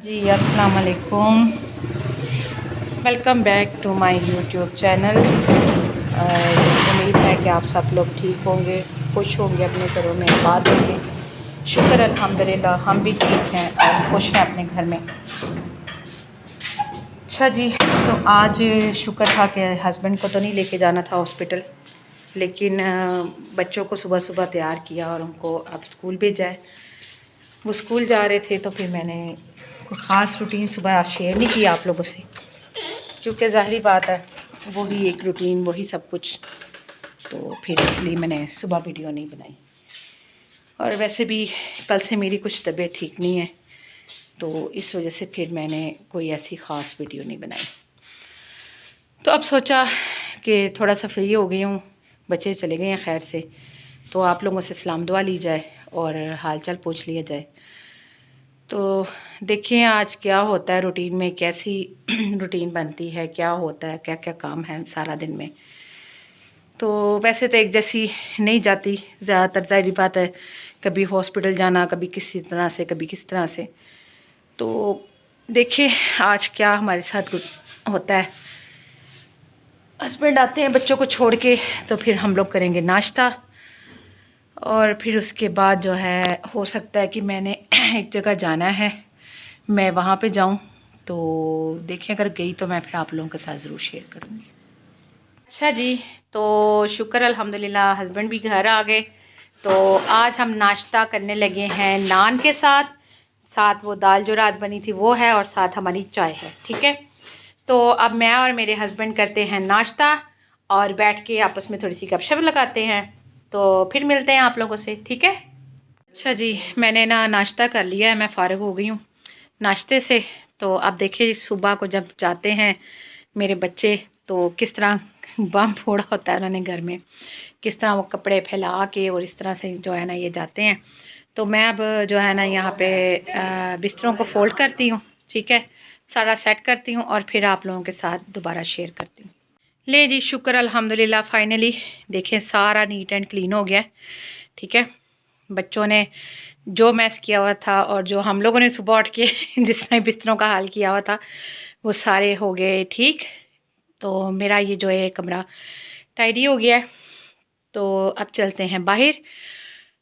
जी अस्सलाम वालेकुम, welcome back to my YouTube channel. उम्मीद है कि आप सब लोग ठीक होंगे, खुश होंगे, अपने घरों में आबाद होंगे। शुक्र अल्हम्दुलिल्लाह हम भी ठीक हैं और खुश हैं अपने घर में। अच्छा जी, तो आज शुक्र था कि हस्बैंड को तो नहीं लेके जाना था हॉस्पिटल, लेकिन बच्चों को सुबह सुबह तैयार किया और उनको अब स्कूल भेजा है। वो स्कूल जा रहे थे तो फिर मैंने कोई ख़ास रूटीन सुबह शेयर नहीं किया आप लोगों से, क्योंकि ज़ाहिरी बात है वही एक रूटीन वही सब कुछ, तो फिर इसलिए मैंने सुबह वीडियो नहीं बनाई। और वैसे भी कल से मेरी कुछ तबीयत ठीक नहीं है, तो इस वजह से फिर मैंने कोई ऐसी ख़ास वीडियो नहीं बनाई। तो अब सोचा कि थोड़ा सा फ्री हो गई हूँ, बच्चे चले गए हैं खैर से, तो आप लोगों से सलाम दुआ ली जाए और हाल चाल पूछ लिया जाए। तो देखिए आज क्या होता है रूटीन में, कैसी रूटीन बनती है, क्या होता है, क्या क्या काम है सारा दिन में। तो वैसे तो एक जैसी नहीं जाती, ज़्यादातर ज़ाहिर बात है, कभी हॉस्पिटल जाना, कभी किसी तरह से, कभी किस तरह से। तो देखिए आज क्या हमारे साथ होता है। हस्बैंड आते हैं बच्चों को छोड़ के, तो फिर हम लोग करेंगे नाश्ता और फिर उसके बाद जो है हो सकता है कि मैंने एक जगह जाना है, मैं वहाँ पे जाऊँ। तो देखिए अगर गई तो मैं फिर आप लोगों के साथ ज़रूर शेयर करूँगी। अच्छा जी, तो शुक्र अल्हम्दुलिल्लाह हस्बैंड भी घर आ गए। तो आज हम नाश्ता करने लगे हैं नान के साथ, साथ वो दाल जो रात बनी थी वो है और साथ हमारी चाय है। ठीक है, तो अब मैं और मेरे हस्बैंड करते हैं नाश्ता और बैठ के आपस में थोड़ी सी गपशप लगाते हैं। तो फिर मिलते हैं आप लोगों से, ठीक है। अच्छा जी, मैंने ना नाश्ता कर लिया है, मैं फ़ारिग हो गई हूँ नाश्ते से। तो अब देखिए सुबह को जब जाते हैं मेरे बच्चे, तो किस तरह बम फोड़ा होता है उन्होंने घर में, किस तरह वो कपड़े फैला के और इस तरह से जो है ना ये जाते हैं। तो मैं अब जो है ना यहाँ पे बिस्तरों को फ़ोल्ड करती हूँ, ठीक है, सारा सेट करती हूँ और फिर आप लोगों के साथ दोबारा शेयर करती हूँ। ले जी शुक्र अल्हम्दुलिल्लाह फाइनली देखें सारा नीट एंड क्लीन हो गया, ठीक है। बच्चों ने जो मैस किया हुआ था और जो हम लोगों ने सुबह उठ के जिस तरह बिस्तरों का हाल किया हुआ था वो सारे हो गए ठीक। तो मेरा ये जो है कमरा टाइडी हो गया है। तो अब चलते हैं बाहर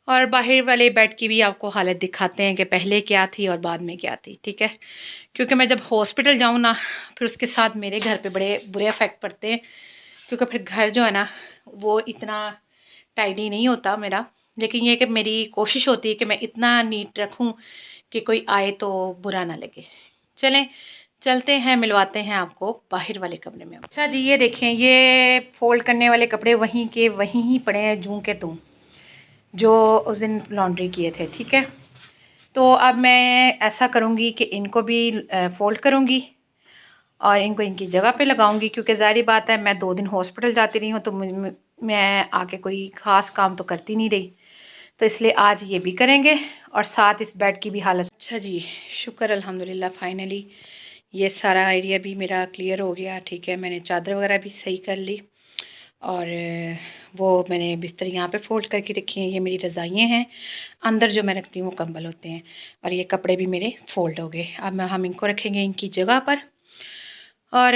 और बाहर वाले बेड की भी आपको हालत दिखाते हैं कि पहले क्या थी और बाद में क्या थी, ठीक है। क्योंकि मैं जब हॉस्पिटल जाऊँ ना फिर उसके साथ मेरे घर पे बड़े बुरे इफ़ेक्ट पड़ते हैं, क्योंकि फिर घर जो है ना वो इतना टाइडी नहीं होता मेरा। लेकिन ये कि मेरी कोशिश होती है कि मैं इतना नीट रखूं कि कोई आए तो बुरा ना लगे। चलें चलते हैं, मिलवाते हैं आपको बाहर वाले कमरे में। अच्छा जी, ये देखें, ये फ़ोल्ड करने वाले कपड़े वहीं के वहीं ही पड़े हैं जूं के तुम, जो उस दिन लॉन्ड्री किए थे, ठीक है। तो अब मैं ऐसा करूँगी कि इनको भी फ़ोल्ड करूँगी और इनको इनकी जगह पे लगाऊंगी, क्योंकि ज़ाहिर बात है मैं 2 दिन हॉस्पिटल जाती रही हूँ, तो मैं आके कोई ख़ास काम तो करती नहीं रही, तो इसलिए आज ये भी करेंगे और साथ इस बेड की भी हालत। अच्छा जी, शुक्र अल्हम्दुलिल्लाह फाइनली ये सारा एरिया भी मेरा क्लियर हो गया, ठीक है। मैंने चादर वगैरह भी सही कर ली और वो मैंने बिस्तर यहाँ पे फ़ोल्ड करके रखी हैं। ये मेरी रज़ाइयाँ हैं, अंदर जो मैं रखती हूँ वो कंबल होते हैं और ये कपड़े भी मेरे फ़ोल्ड हो गए। अब हम इनको रखेंगे इनकी जगह पर। और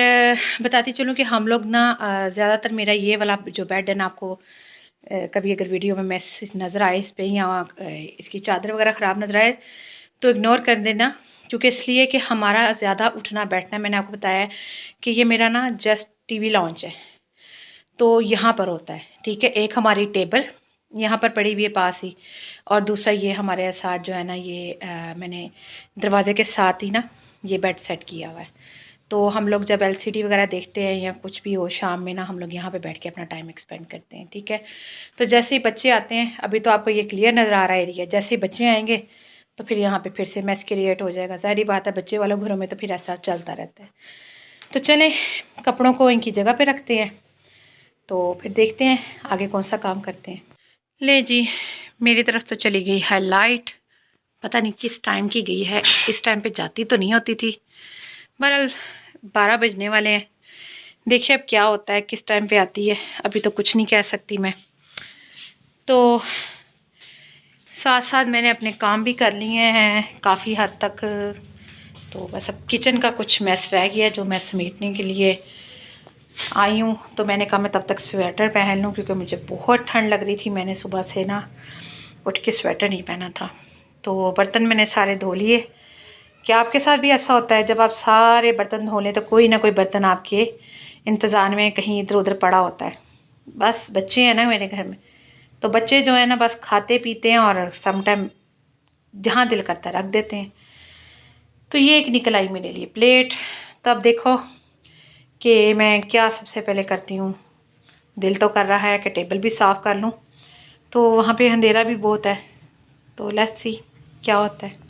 बताती चलूँ कि हम लोग ना ज़्यादातर मेरा ये वाला जो बेड है ना, आपको कभी अगर वीडियो में मैसेज नज़र आए इस पे या इसकी चादर वगैरह ख़राब नज़र आए तो इग्नोर कर देना, क्योंकि इसलिए कि हमारा ज़्यादा उठना बैठना, मैंने आपको बताया है कि ये मेरा ना जस्ट टीवी लॉन्च है, तो यहाँ पर होता है, ठीक है। एक हमारी टेबल यहाँ पर पड़ी हुई है पास ही, और दूसरा ये हमारे साथ जो है ना ये मैंने दरवाज़े के साथ ही ना ये बेड सेट किया हुआ है। तो हम लोग जब एलसीडी वगैरह देखते हैं या कुछ भी हो शाम में ना, हम लोग यहाँ पे बैठ के अपना टाइम एक्सपेंड करते हैं, ठीक है। तो जैसे ही बच्चे आते हैं, अभी तो आपको ये क्लियर नज़र आ रहा है एरिया, जैसे ही बच्चे आएंगे तो फिर यहाँ पे फिर से मैस क्रिएट हो जाएगा। ज़ाहिर बात है बच्चे वालों घरों में तो फिर ऐसा चलता रहता है। तो चलें कपड़ों को इनकी जगह पर रखते हैं, तो फिर देखते हैं आगे कौन सा काम करते हैं। ले जी, मेरी तरफ तो चली गई है लाइट, पता नहीं किस टाइम की गई है, इस टाइम पे जाती तो नहीं होती थी। बहरहाल 12 बजने वाले हैं, देखिए अब क्या होता है, किस टाइम पे आती है, अभी तो कुछ नहीं कह सकती मैं। तो साथ साथ मैंने अपने काम भी कर लिए हैं काफ़ी हद तक, तो बस अब किचन का कुछ मैस रह गया जो मैं समेटने के लिए आई हूँ। तो मैंने कहा मैं तब तक स्वेटर पहन लूँ क्योंकि मुझे बहुत ठंड लग रही थी। मैंने सुबह से ना उठ के स्वेटर नहीं पहना था। तो बर्तन मैंने सारे धो लिए। क्या आपके साथ भी ऐसा होता है जब आप सारे बर्तन धो लें तो कोई ना कोई बर्तन आपके इंतज़ार में कहीं इधर उधर पड़ा होता है? बस बच्चे हैं ना मेरे घर में, तो बच्चे जो है ना बस खाते पीते हैं और सम टाइम जहाँ दिल करता है रख देते हैं। तो ये एक निकल आई मेरे लिए प्लेट। तो अब देखो कि मैं क्या सबसे पहले करती हूँ। दिल तो कर रहा है कि टेबल भी साफ़ कर लूँ, तो वहाँ पे अंधेरा भी बहुत है। तो लेट्स सी क्या होता है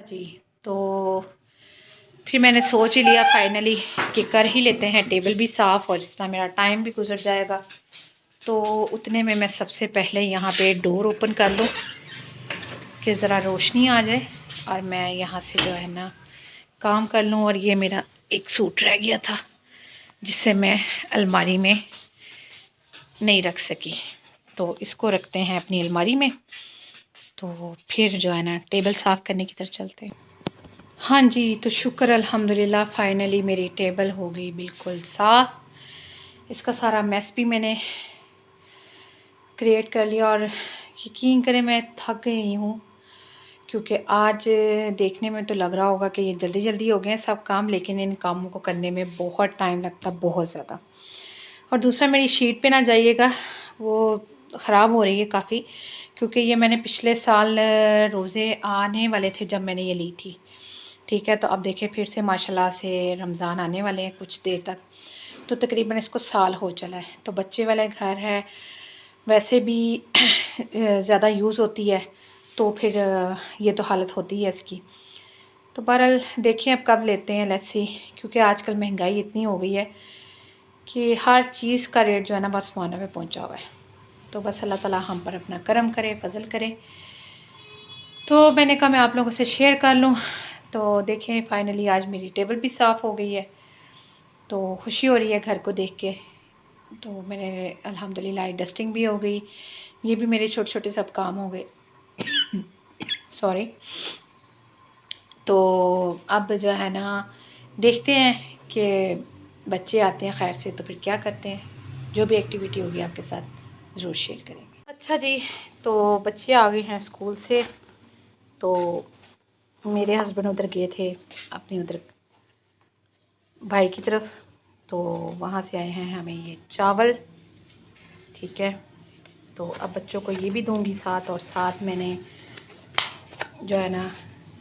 जी। तो फिर मैंने सोच ही लिया फाइनली कि कर ही लेते हैं टेबल भी साफ़, और इस तरह मेरा टाइम भी गुजर जाएगा। तो उतने में मैं सबसे पहले यहाँ पे डोर ओपन कर लूँ कि ज़रा रोशनी आ जाए और मैं यहाँ से जो है ना काम कर लूँ। और ये मेरा एक सूट रह गया था जिसे मैं अलमारी में नहीं रख सकी, तो इसको रखते हैं अपनी अलमारी में। तो फिर जो है ना टेबल साफ़ करने की तरफ चलते हैं। हाँ जी, तो शुक्र अल्हम्दुलिल्लाह फाइनली मेरी टेबल हो गई बिल्कुल साफ़। इसका सारा मैस भी मैंने क्रिएट कर लिया और यकीन करें मैं थक गई हूँ क्योंकि आज देखने में तो लग रहा होगा कि ये जल्दी जल्दी हो गए हैं सब काम, लेकिन इन कामों को करने में बहुत टाइम लगता, बहुत ज़्यादा। और दूसरा मेरी शीट पे ना जाइएगा, वो ख़राब हो रही है काफ़ी, क्योंकि ये मैंने पिछले साल रोज़े आने वाले थे जब मैंने ये ली थी। ठीक है, तो अब देखिए फिर से माशाल्लाह से रमज़ान आने वाले हैं कुछ देर तक, तो तकरीबन इसको साल हो चला है। तो बच्चे वाले घर है, वैसे भी ज़्यादा यूज़ होती है, तो फिर ये तो हालत होती है इसकी। तो बहरहाल देखिए अब कब लेते हैं, लेट्स सी, क्योंकि आजकल महंगाई इतनी हो गई है कि हर चीज़ का रेट जो है ना बस माना में पहुंचा हुआ है। तो बस अल्लाह ताला हम पर अपना करम करे, फजल करे। तो मैंने कहा मैं आप लोगों से शेयर कर लूँ। तो देखें फाइनली आज मेरी टेबल भी साफ़ हो गई है, तो खुशी हो रही है घर को देख के। तो मैंने अल्हम्दुलिल्लाह डस्टिंग भी हो गई, ये भी मेरे छोटे छोटे सब काम हो गए। सॉरी। तो अब जो है ना देखते हैं कि बच्चे आते हैं खैर से तो फिर क्या करते हैं। जो भी एक्टिविटी होगी आपके साथ ज़रूर शेयर करेंगे। अच्छा जी, तो बच्चे आ गए हैं स्कूल से। तो मेरे हस्बैंड उधर गए थे अपने उधर भाई की तरफ, तो वहाँ से आए हैं हमें ये चावल। ठीक है, तो अब बच्चों को ये भी दूंगी साथ, और साथ मैंने जो है ना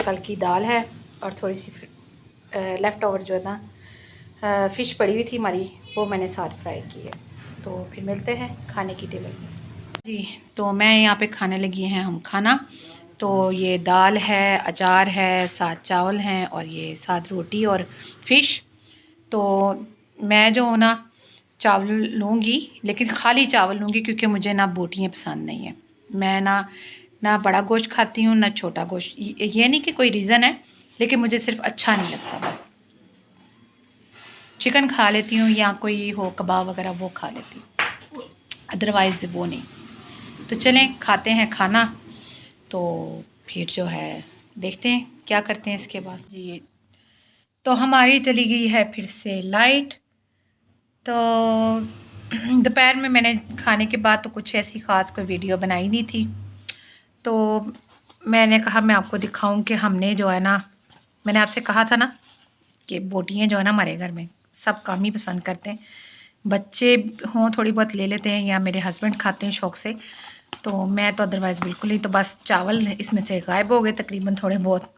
कल की दाल है और थोड़ी सी लेफ़्ट ओवर जो है ना फ़िश पड़ी हुई थी हमारी, वो मैंने साथ फ्राई की है। तो फिर मिलते हैं खाने की टेबल में जी। तो मैं यहाँ पे खाने लगी हैं हम खाना। तो ये दाल है, अचार है, साथ चावल हैं और ये साथ रोटी और फ़िश। तो मैं जो ना चावल लूँगी, लेकिन खाली चावल लूँगी क्योंकि मुझे ना बोटियाँ पसंद नहीं है। मैं ना बड़ा गोश्त खाती हूँ ना छोटा गोश्त। ये नहीं कि कोई रीज़न है, लेकिन मुझे सिर्फ अच्छा नहीं लगता बस। चिकन खा लेती हूँ या कोई हो कबाब वगैरह वो खा लेती हूँ, अदरवाइज़ वो नहीं। तो चलें खाते हैं खाना। तो फिर जो है देखते हैं क्या करते हैं इसके बाद जी। तो हमारी चली गई है फिर से लाइट। तो दोपहर में मैंने खाने के बाद तो कुछ ऐसी ख़ास कोई वीडियो बनाई नहीं थी, तो मैंने कहा मैं आपको दिखाऊं कि हमने जो है ना, मैंने आपसे कहा था ना कि बोटियाँ जो है ना हमारे घर में सब कम ही पसंद करते हैं। बच्चे हों थोड़ी बहुत ले लेते हैं या मेरे हस्बैंड खाते हैं शौक़ से, तो मैं तो अदरवाइज़ बिल्कुल ही। तो बस चावल इसमें से गायब हो गए तकरीबन थोड़े बहुत,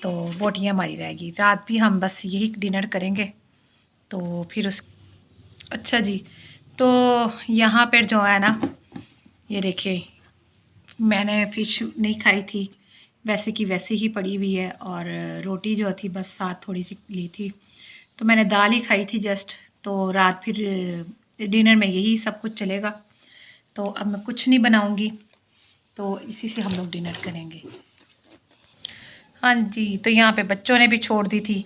तो बोटियाँ हमारी रहेगी। रात भी हम बस यही डिनर करेंगे। तो फिर उस अच्छा जी, तो यहाँ पर जो है ना ये देखिए, मैंने फ़िश नहीं खाई थी, वैसे की वैसे ही पड़ी हुई है, और रोटी जो थी बस साथ थोड़ी सी ली थी। तो मैंने दाल ही खाई थी जस्ट। तो रात फिर डिनर में यही सब कुछ चलेगा। तो अब मैं कुछ नहीं बनाऊंगी, तो इसी से हम लोग डिनर करेंगे। हाँ जी, तो यहाँ पे बच्चों ने भी छोड़ दी थी।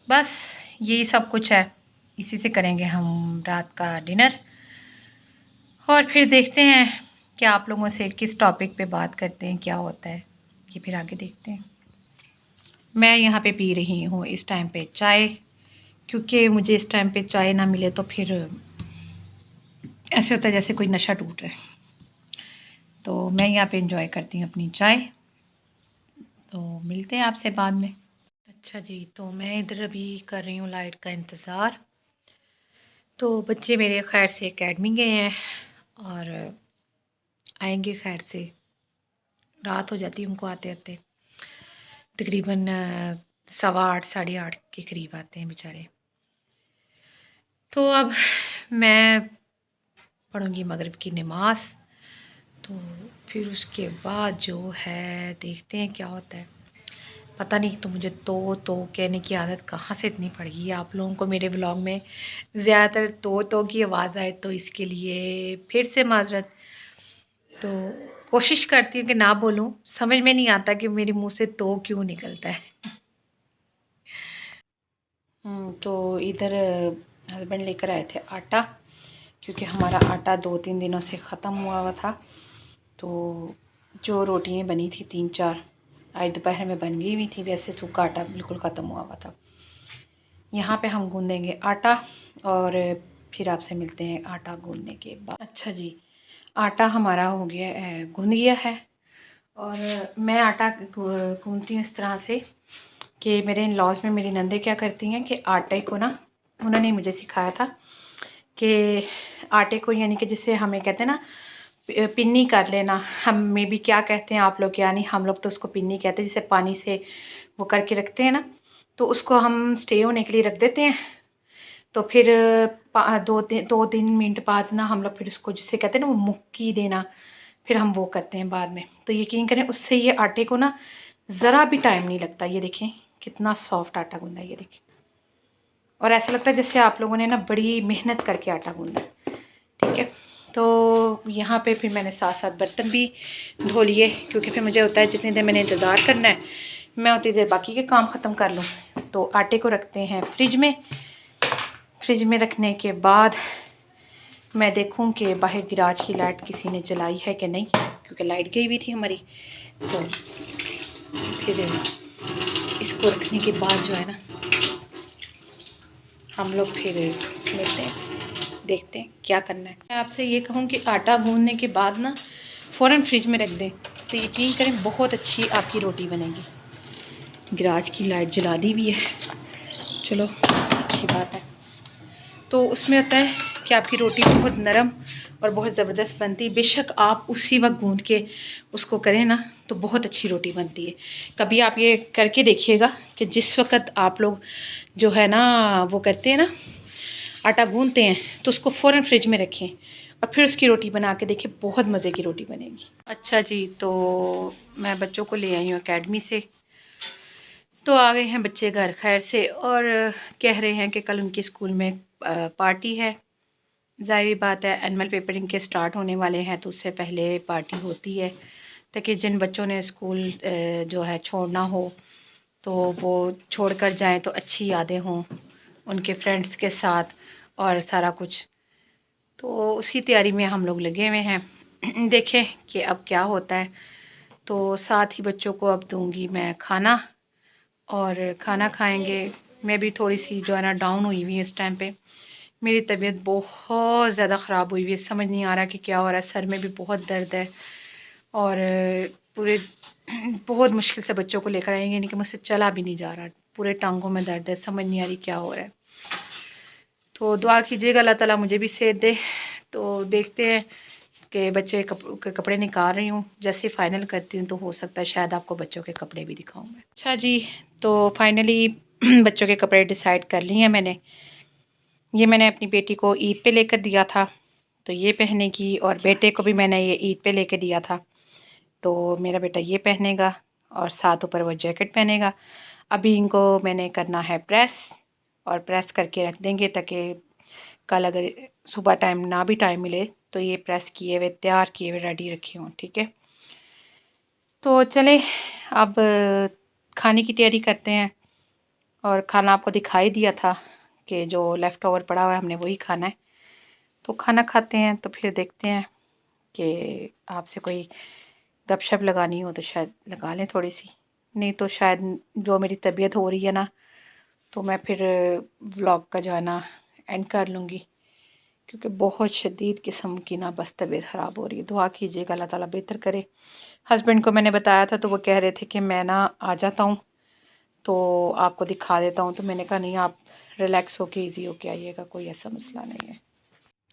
बस यही सब कुछ है, इसी से करेंगे हम रात का डिनर। और फिर देखते हैं कि आप लोगों से किस टॉपिक पे बात करते हैं, क्या होता है, ये फिर आगे देखते हैं। मैं यहाँ पे पी रही हूँ इस टाइम पे चाय, क्योंकि मुझे इस टाइम पे चाय ना मिले तो फिर ऐसे होता है जैसे कोई नशा टूट रहा है। तो मैं यहाँ पे एंजॉय करती हूँ अपनी चाय। तो मिलते हैं आपसे बाद में। अच्छा जी, तो मैं इधर अभी कर रही हूँ लाइट का इंतज़ार। तो बच्चे मेरे खैर से एकेडमी गए हैं और आएंगे खैर से, रात हो जाती है उनको आते आते, तकरीबन 8:15 8:30 के करीब आते हैं बेचारे। तो अब मैं पढ़ूंगी मगरिब की नमाज, तो फिर उसके बाद जो है देखते हैं क्या होता है। पता नहीं, तो मुझे तो कहने की आदत कहाँ से इतनी पड़ गई है। आप लोगों को मेरे व्लॉग में ज़्यादातर तो की आवाज़ आए तो इसके लिए फिर से माजरत। तो कोशिश करती हूँ कि ना बोलूँ, समझ में नहीं आता कि मेरे मुंह से तो क्यों निकलता है। तो इधर हस्बैंड लेकर आए थे आटा, क्योंकि हमारा आटा 2-3 दिनों से ख़त्म हुआ था। तो जो रोटियां बनी थी 3-4 आज दोपहर में बन गई हुई थी, वैसे सूखा आटा बिल्कुल ख़त्म हुआ था। यहाँ पे हम गूँधेंगे आटा और फिर आपसे मिलते हैं आटा गूँधने के बाद। अच्छा जी, आटा हमारा हो गया गूँध गया है। और मैं आटा गूँधती हूँ इस तरह से कि मेरे इन लॉज में मेरी नंदे क्या करती हैं कि आटे को ना, उन्होंने मुझे सिखाया था कि आटे को यानी कि जिसे हमें कहते हैं ना पिन्नी कर लेना, हम में भी क्या कहते हैं आप लोग, यानी हम लोग तो उसको पिन्नी कहते हैं, जिसे पानी से वो करके रखते हैं ना, तो उसको हम स्टे होने के लिए रख देते हैं। तो फिर 2-3 मिनट बाद ना हम लोग फिर उसको जिसे कहते हैं ना वो मुक्की देना, फिर हम वो करते हैं बाद में। तो यकीन करें उससे ये आटे को ना ज़रा भी टाइम नहीं लगता। ये देखें कितना सॉफ्ट आटा गूंदा है, ये देखें। और ऐसा लगता है जैसे आप लोगों ने ना बड़ी मेहनत करके आटा गूंदा है, ठीक है। तो यहाँ पे फिर मैंने साथ साथ बर्तन भी धो लिए, क्योंकि फिर मुझे होता है जितनी देर मैंने इंतज़ार करना है मैं उतनी देर बाकी के काम ख़त्म कर लूँ। तो आटे को रखते हैं फ्रिज में। फ्रिज में रखने के बाद मैं देखूं कि बाहर गिराज की लाइट किसी ने जलाई है कि नहीं, क्योंकि लाइट गई हुई थी हमारी। तो फिर इसको रखने के बाद जो है ना हम लोग फिर मिलते हैं, देखते हैं क्या करना है। मैं आपसे ये कहूँ कि आटा गूंदने के बाद ना फ़ौरन फ्रिज में रख दें, तो यकीन करें बहुत अच्छी आपकी रोटी बनेगी। गिराज की लाइट जला दी हुई है, चलो अच्छी बात है। तो उसमें होता है कि आपकी रोटी बहुत नरम और बहुत ज़बरदस्त बनती है। बेशक आप उसी वक्त गूंद के उसको करें ना तो बहुत अच्छी रोटी बनती है। कभी आप ये करके देखिएगा कि जिस वक्त आप लोग जो है ना वो करते हैं ना आटा गूंदते हैं, तो उसको फ़ौरन फ्रिज में रखें और फिर उसकी रोटी बना के देखें, बहुत मज़े की रोटी बनेगी। अच्छा जी, तो मैं बच्चों को ले आई हूँ एकेडमी से। तो आ गए हैं बच्चे घर खैर से, और कह रहे हैं कि कल उनके स्कूल में पार्टी है। ज़ाहिर बात है एनुअल पेपरिंग के स्टार्ट होने वाले हैं, तो उससे पहले पार्टी होती है, ताकि जिन बच्चों ने स्कूल जो है छोड़ना हो तो वो छोड़ कर जाएँ तो अच्छी यादें हों उनके फ्रेंड्स के साथ और सारा कुछ। तो उसकी तैयारी में हम लोग लगे हुए हैं। देखें कि अब क्या होता है। तो साथ ही बच्चों को अब दूंगी मैं खाना, और खाना खाएंगे। मैं भी थोड़ी सी जो है ना डाउन हुई हुई है इस टाइम पे। मेरी तबीयत बहुत ज़्यादा ख़राब हुई हुई है, समझ नहीं आ रहा कि क्या हो रहा है। सर में भी बहुत दर्द है और पूरे बहुत मुश्किल से बच्चों को लेकर आएंगे, यानी कि मुझसे चला भी नहीं जा रहा, पूरे टांगों में दर्द है, समझ नहीं आ रही क्या हो रहा है। तो दुआ कीजिएगा अल्लाह ताला मुझे भी सेहत दे। तो देखते हैं कि बच्चे के कपड़े निकाल रही हूँ, जैसे फ़ाइनल करती हूँ तो हो सकता है शायद आपको बच्चों के कपड़े भी दिखाऊँ मैं। अच्छा जी, तो फाइनली बच्चों के कपड़े डिसाइड कर लिए हैं मैंने। ये मैंने अपनी बेटी को ईद पे लेकर दिया था, तो ये पहनेगी, और बेटे को भी मैंने ये ईद पे लेकर दिया था, तो मेरा बेटा ये पहनेगा और साथ ऊपर वो जैकेट पहनेगा। अभी इनको मैंने करना है प्रेस, और प्रेस करके रख देंगे ताकि कल अगर सुबह टाइम ना भी टाइम मिले तो ये प्रेस किए हुए तैयार किए हुए रेडी रखे हों, ठीक है। तो चले अब खाने की तैयारी करते हैं। और खाना आपको दिखाई दिया था कि जो लेफ़्ट ओवर पड़ा हुआ है हमने वही खाना है। तो खाना खाते हैं तो फिर देखते हैं कि आपसे कोई गपशप लगानी हो तो शायद लगा लें थोड़ी सी, नहीं तो शायद जो मेरी तबीयत हो रही है ना, तो मैं फिर व्लॉग का जो है ना एंड कर लूँगी, क्योंकि बहुत शदीद किस्म की ना बस तबीयत ख़राब हो रही है। दुआ कीजिएगा अल्लाह ताला बेहतर करे। हस्बैंड को मैंने बताया था तो वो कह रहे थे कि मैं ना आ जाता हूँ तो आपको दिखा देता हूँ, तो मैंने कहा नहीं, आप रिलैक्स होके ईजी होके आइएगा, कोई ऐसा मसला नहीं है।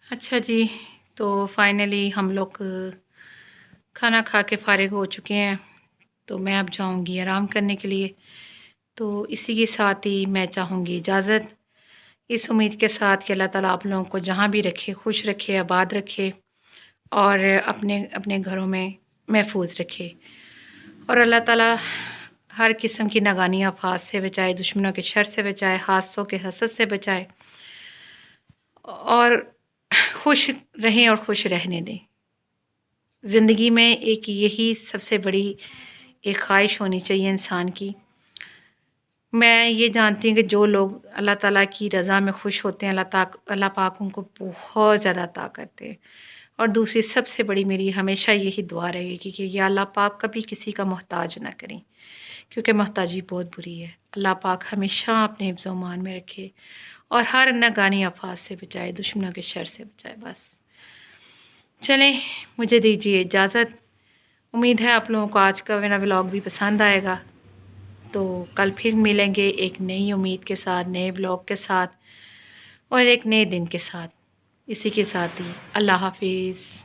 अच्छा जी, तो फाइनली हम लोग खाना खा के फ़ारिग हो चुके हैं, तो मैं अब जाऊंगी आराम करने के लिए। तो इसी के साथ ही मैं चाहूँगी इजाज़त, इस उम्मीद के साथ कि अल्लाह ताला आप लोगों को जहाँ भी रखे खुश रखे, आबाद रखे और अपने अपने घरों में महफूज रखे, और अल्लाह ताला हर किस्म की नागानी आफात से बचाए, दुश्मनों के शर से बचाए, हादसों के हसद से बचाए, और खुश रहें और खुश रहने दें। ज़िंदगी में एक यही सबसे बड़ी एक ख्वाहिश होनी चाहिए इंसान की। मैं ये जानती हूँ कि जो लोग अल्लाह ताला की रज़ा में खुश होते हैं, अल्लाह पाक उनको बहुत ज़्यादा अता करते हैं। और दूसरी सबसे बड़ी मेरी हमेशा यही दुआ रहेगी कि या अल्लाह पाक कभी किसी का मोहताज ना करें, क्योंकि मोहताजी बहुत बुरी है। अल्लाह पाक हमेशा अपने हिफ्ज़ ओ मान में रखे और हर नागानी आफात से बचाए, दुश्मनों के शर से बचाए। बस चलें, मुझे दीजिए इजाज़त। उम्मीद है आप लोगों को आज का मेरा व्लॉग भी पसंद आएगा। तो कल फिर मिलेंगे एक नई उम्मीद के साथ, नए व्लॉग के साथ और एक नए दिन के साथ। इसी के साथ ही अल्लाह हाफिज़।